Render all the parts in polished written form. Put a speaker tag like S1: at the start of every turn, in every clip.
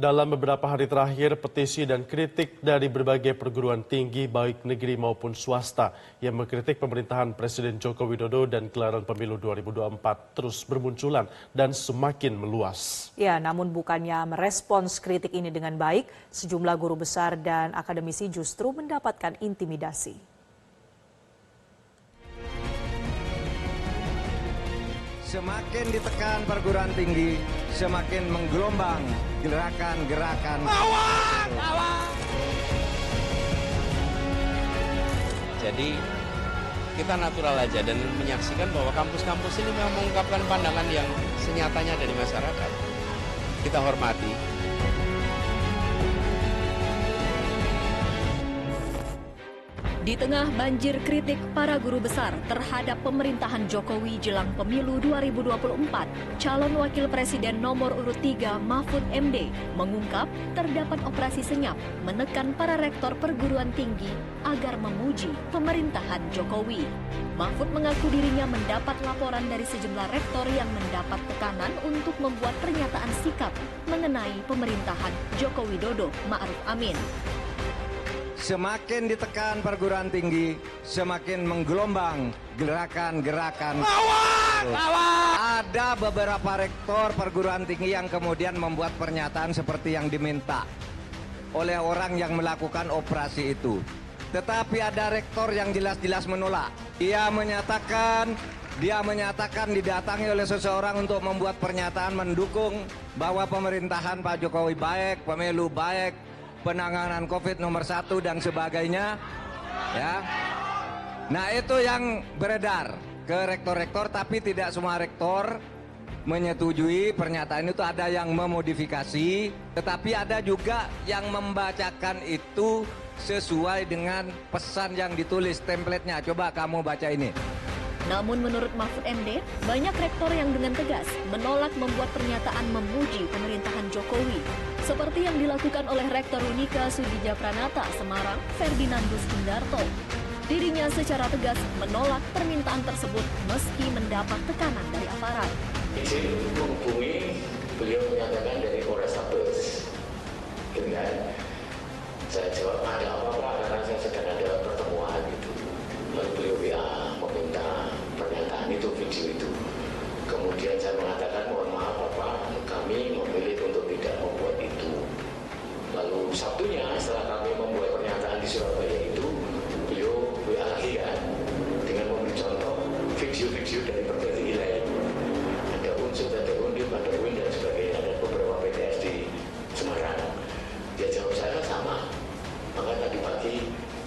S1: Dalam beberapa hari terakhir, petisi dan kritik dari berbagai perguruan tinggi baik negeri maupun swasta yang mengkritik pemerintahan Presiden Joko Widodo dan gelaran pemilu 2024 terus bermunculan dan semakin meluas.
S2: Ya, namun bukannya merespons kritik ini dengan baik, sejumlah guru besar dan akademisi justru mendapatkan intimidasi.
S3: Semakin ditekan perguruan tinggi, semakin menggelombang gerakan-gerakan.
S4: Jadi kita natural aja dan menyaksikan bahwa kampus-kampus ini memang mengungkapkan pandangan yang senyatanya dari masyarakat. Kita hormati.
S5: Di tengah banjir kritik para guru besar terhadap pemerintahan Jokowi jelang pemilu 2024, calon wakil presiden nomor urut 3 Mahfud MD mengungkap terdapat operasi senyap menekan para rektor perguruan tinggi agar memuji pemerintahan Jokowi. Mahfud mengaku dirinya mendapat laporan dari sejumlah rektor yang mendapat tekanan untuk membuat pernyataan sikap mengenai pemerintahan Joko Widodo Ma'ruf Amin.
S3: Semakin ditekan perguruan tinggi, semakin menggelombang gerakan-gerakan. Ada beberapa rektor perguruan tinggi yang kemudian membuat pernyataan seperti yang diminta oleh orang yang melakukan operasi itu. Tetapi ada rektor yang jelas-jelas menolak. Dia menyatakan didatangi oleh seseorang untuk membuat pernyataan mendukung bahwa pemerintahan Pak Jokowi baik, pemilu baik, penanganan COVID nomor 1 dan sebagainya, ya. Nah, itu yang beredar ke rektor-rektor, tapi tidak semua rektor menyetujui pernyataan itu. Ada yang memodifikasi, tetapi ada juga yang membacakan itu sesuai dengan pesan yang ditulis template-nya. Coba kamu baca ini.
S5: Namun menurut Mahfud MD, banyak rektor yang dengan tegas menolak membuat pernyataan memuji pemerintahan Jokowi. Seperti yang dilakukan oleh Rektor Unika Sudija Pranata Semarang, Ferdinandus Indarto. Dirinya secara tegas menolak permintaan tersebut meski mendapat tekanan dari aparat.
S6: Izin menghubungi, beliau menyatakan dari Polrestabes. Gitu kan? Saya jawab, ada apa-apa karena saya sedang ada pertemuan gitu. Lalu beliau WA meminta pernyataan itu, video itu. Kemudian saya mengatakan, mohon maaf Bapak, kami memilih untuk tidak membuat itu. Lalu Sabtunya setelah kami membuat pernyataan di Surabaya itu, beliau WA lagi kan, dengan memberi contoh video-video dari berbagai wilayah. Ada Unsur, ada Undip, ada UIN dan sebagainya, ada beberapa PTS di Semarang. Dia jawab saya sama. Maka tadi pagi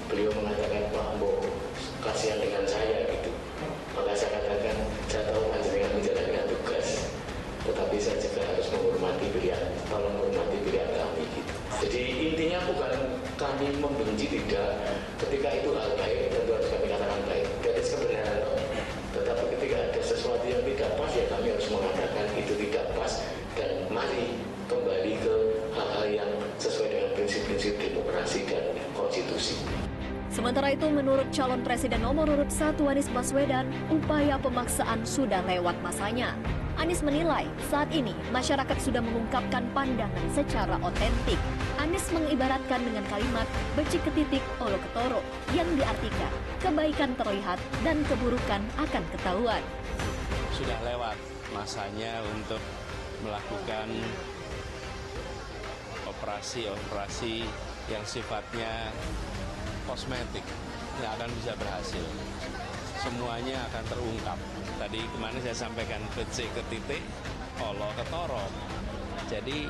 S6: beliau mengatakan, Pak Mbok, kasihan dengan saya gitu. Maka saya katakan, saya tahu panjenengan menjalankan tugas, tetapi saya juga harus menghormati pilihan, tolong menghormati pilihan kami gitu. Jadi intinya bukan kami membenci, tidak. Ketika itu hal baik, tentu harus kami katakan baik. Gadis kebenaran. Tetapi ketika ada sesuatu yang tidak pas, ya kami harus mengatakan itu tidak pas. Dan mari kembali ke hal-hal yang sesuai dengan prinsip-prinsip demokrasi dan konstitusi.
S5: Sementara itu, menurut calon presiden nomor urut 1 Anies Baswedan, upaya pemaksaan sudah lewat masanya. Anies menilai saat ini masyarakat sudah mengungkapkan pandangan secara otentik. Anies mengibaratkan dengan kalimat becik ketitik olo ketoro yang diartikan kebaikan terlihat dan keburukan akan ketahuan.
S4: Sudah lewat masanya untuk melakukan operasi-operasi yang sifatnya kosmetik, nggak akan bisa berhasil. Semuanya akan terungkap. Tadi kemarin saya sampaikan becik ketitik, olo ketoro. Jadi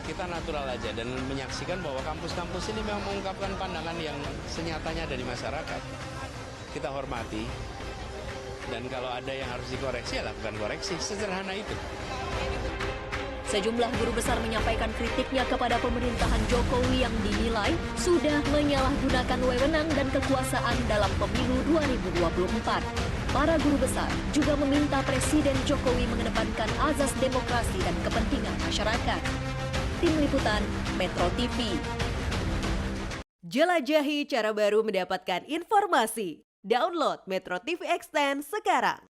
S4: kita natural aja dan menyaksikan bahwa kampus-kampus ini memang mengungkapkan pandangan yang senyatanya dari masyarakat. Kita hormati. Dan kalau ada yang harus dikoreksi, ya lakukan koreksi. Sederhana itu.
S5: Sejumlah guru besar menyampaikan kritiknya kepada pemerintahan Jokowi yang dinilai sudah menyalahgunakan wewenang dan kekuasaan dalam pemilu 2024. Para guru besar juga meminta Presiden Jokowi mengedepankan azas demokrasi dan kepentingan masyarakat. Tim Liputan Metro TV.
S7: Jelajahi cara baru mendapatkan informasi. Download Metro TV Extend sekarang.